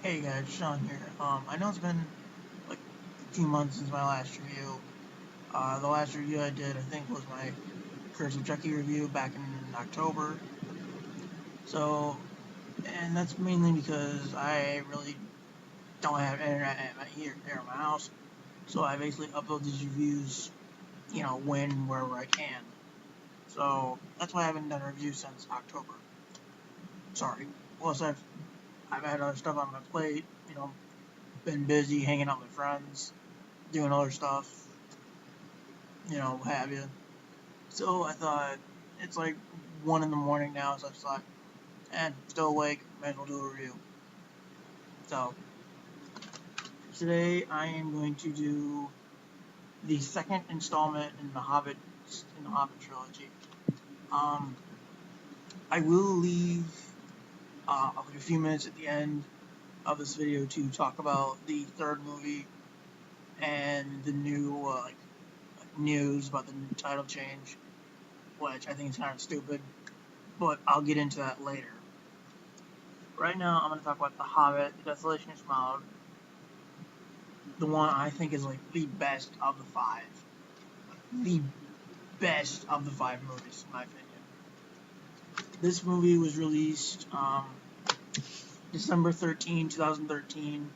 Hey guys, Sean here. I know it's been like a few months since my last review. The last review I did, I think, was my Curse of Chucky review back in October. So, and that's mainly because I really don't have internet here at my house. So I basically upload these reviews, when and wherever I can. So that's why I haven't done a review since October. Sorry. Plus, I've had other stuff on my plate. Been busy hanging out with friends, doing other stuff, what have you. So I thought, it's like 1 in the morning now, so I thought, and still awake, might as well do a review. So, today I am going to do the second installment in the Hobbit trilogy. Um, I will leave a few minutes at the end of this video to talk about the third movie and the new news about the title change, which I think is kind of stupid, but I'll get into that later. Right now, I'm going to talk about The Hobbit, The Desolation of Smaug, the one I think is like the best of the five. The best of the five movies, in my opinion. This movie was released December 13, 2013.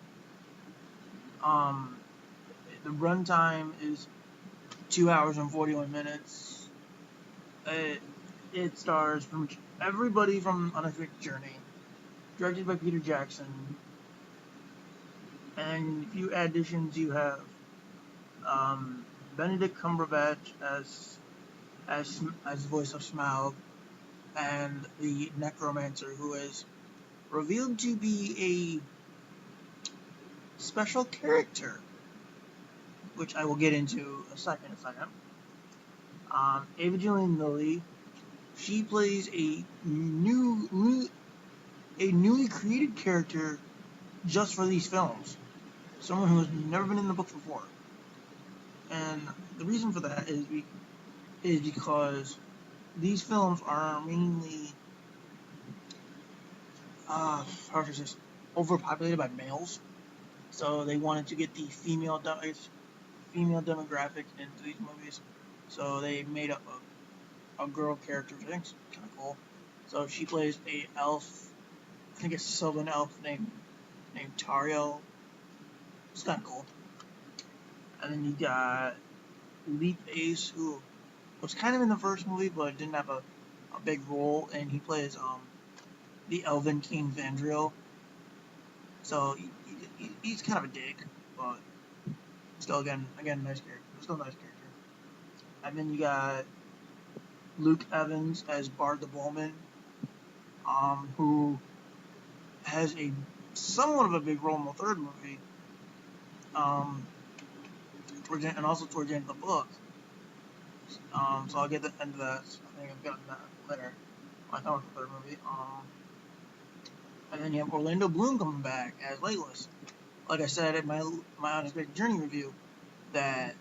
The runtime is 2 hours and 41 minutes. It stars pretty much everybody from Unexpected Journey, directed by Peter Jackson. And a few additions, you have Benedict Cumberbatch as the voice of Smaug, and the Necromancer, who is revealed to be a special character, which I will get into a second. Evangeline Lilly, she plays a newly created character just for these films. Someone who has never been in the book before. And the reason for that is because these films are mainly overpopulated by males. So they wanted to get the female demographic into these movies. So they made up a girl character, which I think is kind of cool. So she plays a elf, I think it's a Sylvan elf named Tario. It's kind of cool. And then you got Leap Ace, who was kind of in the first movie, but didn't have a big role, and he plays the Elven King Vandriel. So he's kind of a dick, but still, again, nice character. Still nice character. And then you got Luke Evans as Bard the Bowman, who has a somewhat of a big role in the third movie, and also towards the end of the book. So I'll get into that. I think I've gotten that later. I thought it was the third movie. And then you have Orlando Bloom coming back as Legolas. Like I said in my Unexpected Journey review, that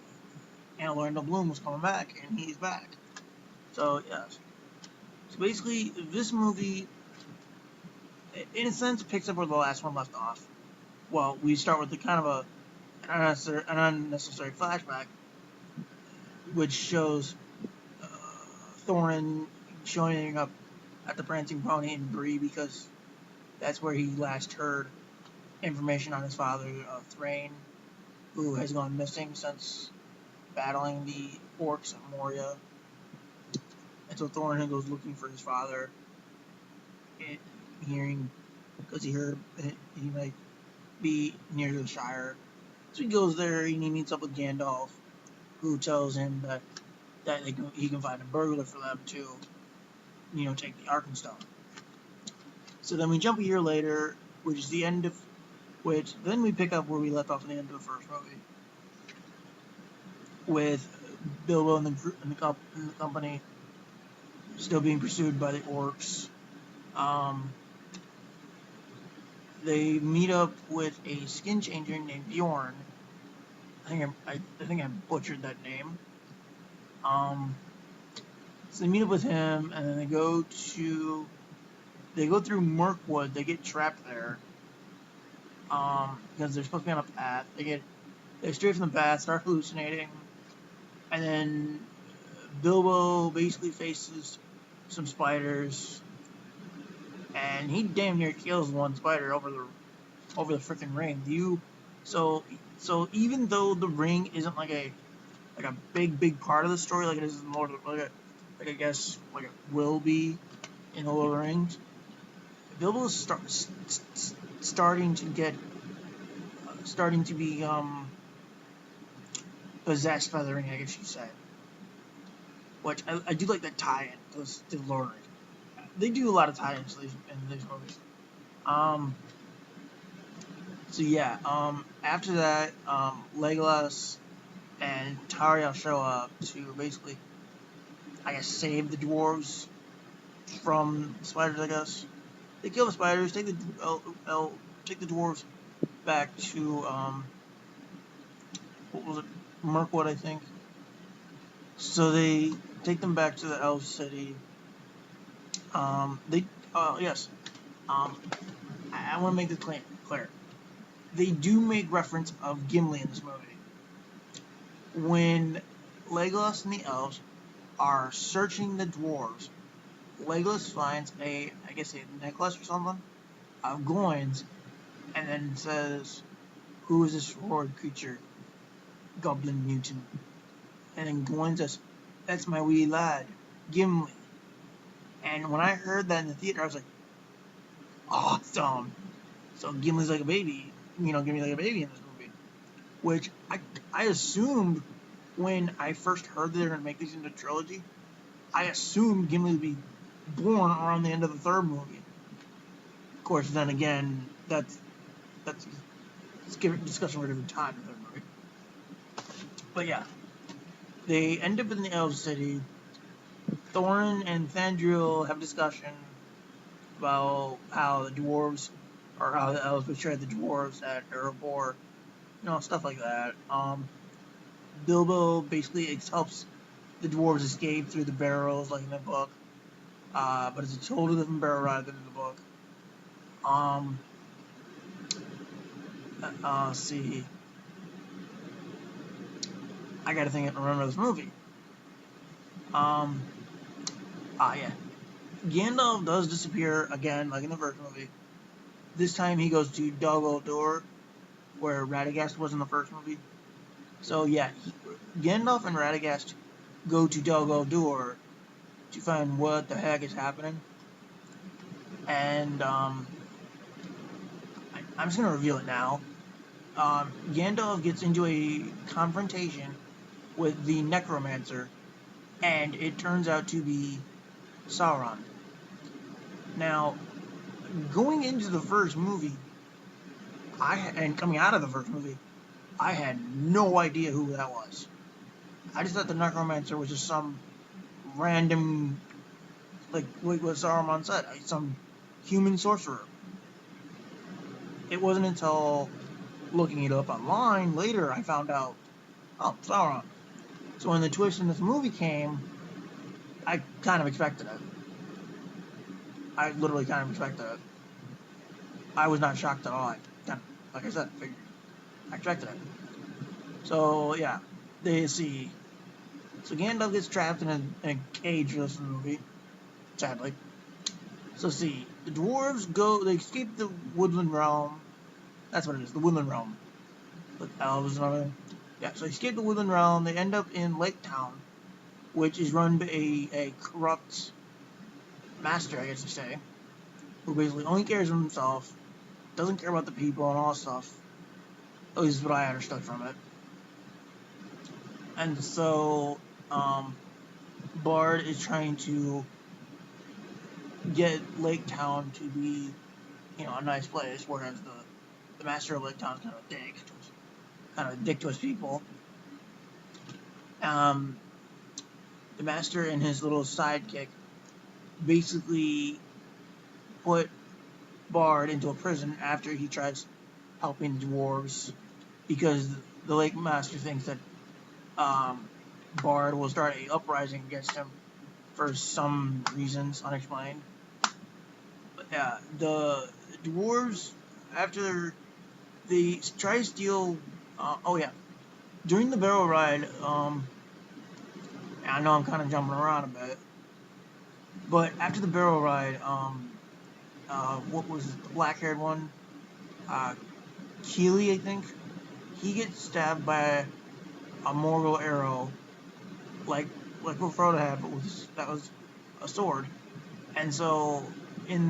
Orlando Bloom was coming back, and he's back. So yes. So basically, this movie, in a sense, picks up where the last one left off. Well, we start with the kind of an unnecessary flashback, which shows Thorin showing up at the Prancing Pony in Bree, because that's where he last heard information on his father, Thrain, who has gone missing since battling the orcs at Moria. And so Thorin goes looking for his father, because he heard he might be near the Shire. So he goes there and he meets up with Gandalf, who tells him that he can find a burglar for them to, take the Arkenstone. So then we jump a year later, which is the end of then we pick up where we left off at the end of the first movie, with Bilbo and the company still being pursued by the orcs. They meet up with a skin changer named Bjorn. I think I butchered that name. So they meet up with him, and then they go through Mirkwood. They get trapped there, because they're supposed to be on a path. They stray from the path, start hallucinating, and then Bilbo basically faces some spiders, and he damn near kills one spider over the freaking ring. So so even though the ring isn't like a big part of the story, like it is in Lord of like I guess like it will be in Lord of the Rings, Bilbo's starting to get starting to be possessed by the ring, I guess you say. Which I do like that tie-in to Lord of the Rings. They do a lot of tie-ins in these movies. Um, so yeah, after that, Legolas and Tauriel show up to basically, I guess, save the dwarves from the spiders. I guess they kill the spiders, take the dwarves back to what was it, Mirkwood, I think. So they take them back to the Elf City. They yes. Um, I want to make this clear. They do make reference of Gimli in this movie. When Legolas and the elves are searching the dwarves, Legolas finds I guess a necklace or something of coins, and then says, "Who is this horrid creature, Goblin Mutant?" And then Gawain says, "That's my wee lad, Gimli." And when I heard that in the theater, I was like, "Awesome!" So Gimli's like a baby, Gimli's like a baby in this movie, which I assumed when I first heard that they were going to make these into a trilogy. I assumed Gimli would be born around the end of the third movie. Of course, then again, that's discussion for a different time in the third movie. But yeah, they end up in the Elf City. Thorin and Thranduil have a discussion about how the dwarves, or how the elves betrayed the dwarves at Erebor, stuff like that. Bilbo basically helps the dwarves escape through the barrels, like in the book, but it's a totally different barrel ride than in the book. Let's see. I gotta think and remember this movie. Yeah. Gandalf does disappear again, like in the first movie. This time he goes to Dol Guldur, where Radagast was in the first movie. So yeah, Gandalf and Radagast go to Dol Guldur to find what the heck is happening. And I'm just gonna reveal it now. Gandalf gets into a confrontation with the Necromancer, and it turns out to be Sauron. Now, going into the first movie, and coming out of the first movie, I had no idea who that was. I just thought the Necromancer was just some random, like what Saruman said, some human sorcerer. It wasn't until looking it up online later I found out, oh, Sauron. So when the twist in this movie came, I kind of expected it. I literally kind of expected it. I was not shocked at all. Like I said, I expected it. So yeah, they see. So Gandalf gets trapped in a cage for this movie, sadly. So see, the dwarves they escape the woodland realm. That's what it is, the woodland realm. With elves and everything. Yeah, so they escape the woodland realm. They end up in Lake Town, which is run by a corrupt master, I guess you say, who basically only cares for himself, doesn't care about the people and all that stuff. At least what I understood from it. And so, Bard is trying to get Lake Town to be, a nice place, whereas the master of Lake Town is kind of a dick to his people. The master and his little sidekick basically put Bard into a prison after he tries helping the dwarves, because the Lake Master thinks that Bard will start an uprising against him for some reasons unexplained. But yeah, the dwarves, after they try to steal. Oh yeah, during the barrel ride. I know I'm kind of jumping around a bit, but after the barrel ride, what was it, the black-haired one? Uh, Keely, I think. He gets stabbed by a Morgul arrow, like what Frodo had, but that was a sword. And so,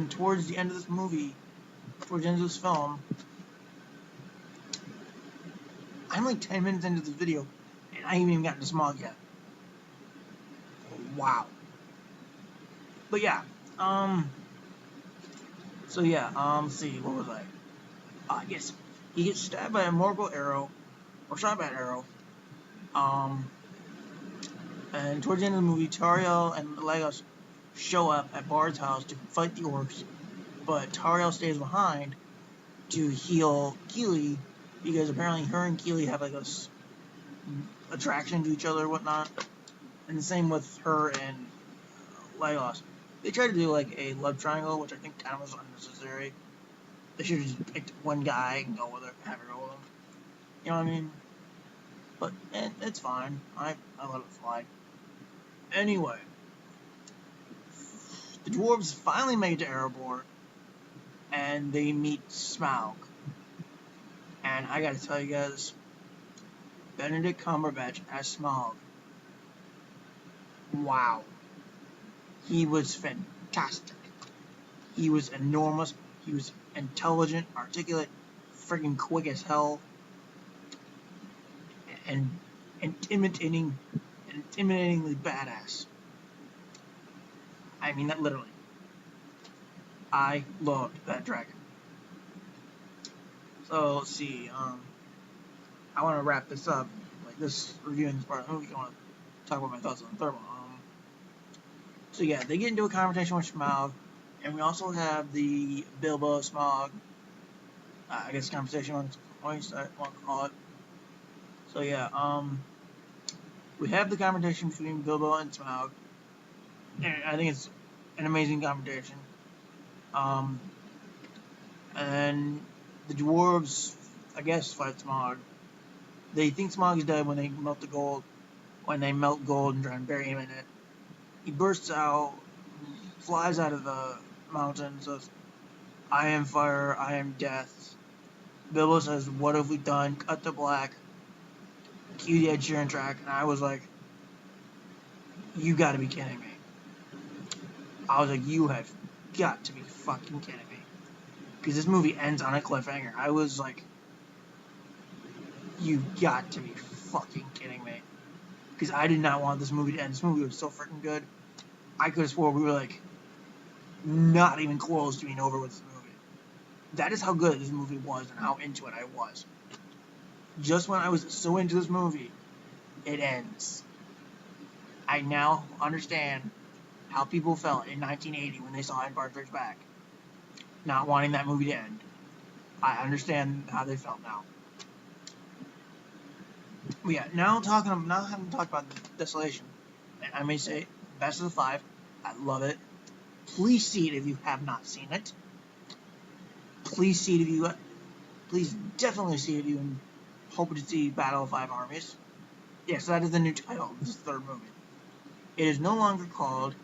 towards the end of this movie, towards the end of this film, I'm like 10 minutes into this video, and I haven't even gotten to Smaug yet. Wow. But yeah, so yeah, let's see, what was I? Yes, he gets stabbed by a Morgul arrow, or shot by an arrow. And towards the end of the movie, Tariel and Legolas show up at Bard's house to fight the orcs, but Tariel stays behind to heal Keely, because apparently her and Keely have like a attraction to each other or whatnot. And the same with her and Legolas. They tried to do like a love triangle, which I think kind of was unnecessary. They should have just picked one guy and go with it, have her go with him. You know what I mean? But it's fine. I let it fly. Anyway, the dwarves finally make it to Erebor, and they meet Smaug. And I gotta tell you guys, Benedict Cumberbatch as Smaug. Wow. He was fantastic. He was enormous. He was intelligent, articulate, freaking quick as hell, and intimidatingly badass. I mean that literally. I loved that dragon. So let's see. I want to wrap this up, like this reviewing this part of the movie. I want to talk about my thoughts on the third one. So yeah, they get into a conversation with Smaug, and we also have the Bilbo Smaug, I guess conversation on points I want to call it. So yeah, we have the conversation between Bilbo and Smaug, and I think it's an amazing conversation. And then the dwarves, I guess, fight Smaug. They think Smaug is dead when they melt the gold, and try and bury him in it. He bursts out, flies out of the mountain, says, "I am fire, I am death." Bilbo says, "What have we done?" Cut to black. Cue the Ed Sheeran track, and I was like, you gotta be kidding me. I was like, you have got to be fucking kidding me. Because this movie ends on a cliffhanger. I was like, you got to be fucking kidding me. Because I did not want this movie to end. This movie was so freaking good. I could have swore we were like, not even close to being over with this movie. That is how good this movie was and how into it I was. Just when I was so into this movie, it ends. I now understand how people felt in 1980 when they saw Empire Strikes Back, not wanting that movie to end. I understand how they felt now. But yeah, now having talked about Desolation, and I may say, best of the 5, I love it. Please see it if you have not seen it. Please definitely see it if you hope to see Battle of 5 Armies. Yes, that is the new title of this third movie. It is no longer called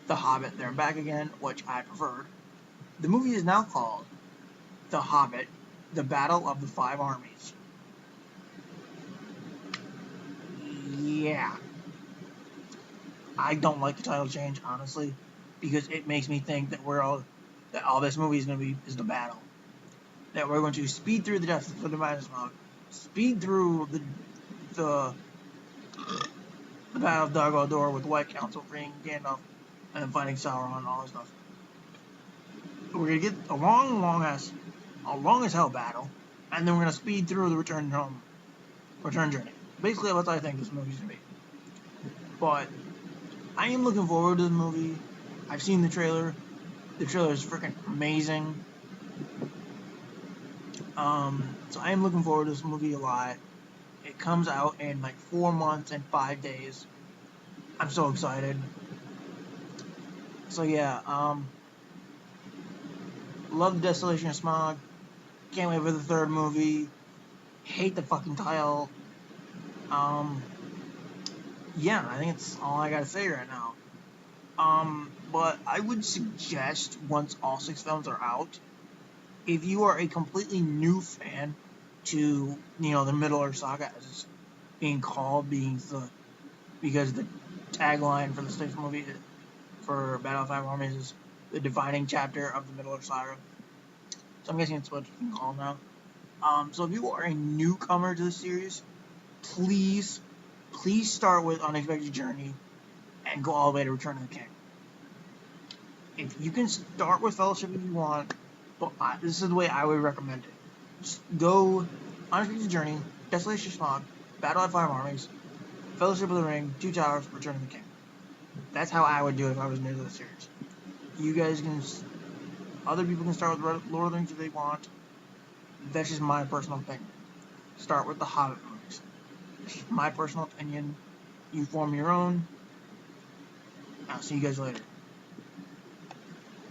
The Hobbit, They're Back Again, which I preferred. The movie is now called The Hobbit, The Battle of the 5 Armies. Yeah. I don't like the title change, honestly, because it makes me think that all this movie is going to be is the battle. That we're going to speed through the deaths of the Smaug, speed through the Battle of Dog Guldur with the White Council freeing Gandalf, and then fighting Sauron and all this stuff. We're going to get a long as hell battle, and then we're going to speed through the return journey. Basically, what I think this movie's going to be. But I am looking forward to the movie. I've seen the trailer. The trailer is freaking amazing. So I am looking forward to this movie a lot. It comes out in like 4 months and 5 days. I'm so excited. So yeah, love the Desolation of Smaug. Can't wait for the third movie. Hate the fucking title. Yeah, I think it's all I gotta say right now. But I would suggest once all 6 films are out, if you are a completely new fan to, the Middle-earth saga, as it's being called, because the tagline for the 6th movie for Battle of Five Armies is the defining chapter of the Middle-earth saga. So I'm guessing it's what it's being called now. So if you are a newcomer to the series, please start with Unexpected Journey and go all the way to Return of the King. If you can start with Fellowship if you want, but this is the way I would recommend it. Just go Unexpected Journey, Desolation of Smaug, Battle of Five Armies, Fellowship of the Ring, Two Towers, Return of the King. That's how I would do it if I was new to the series. You guys can, other people can start with Lord of the Rings if they want. That's just my personal opinion. Start with the Hobbit movies. It's just my personal opinion. You form your own. I'll see you guys later.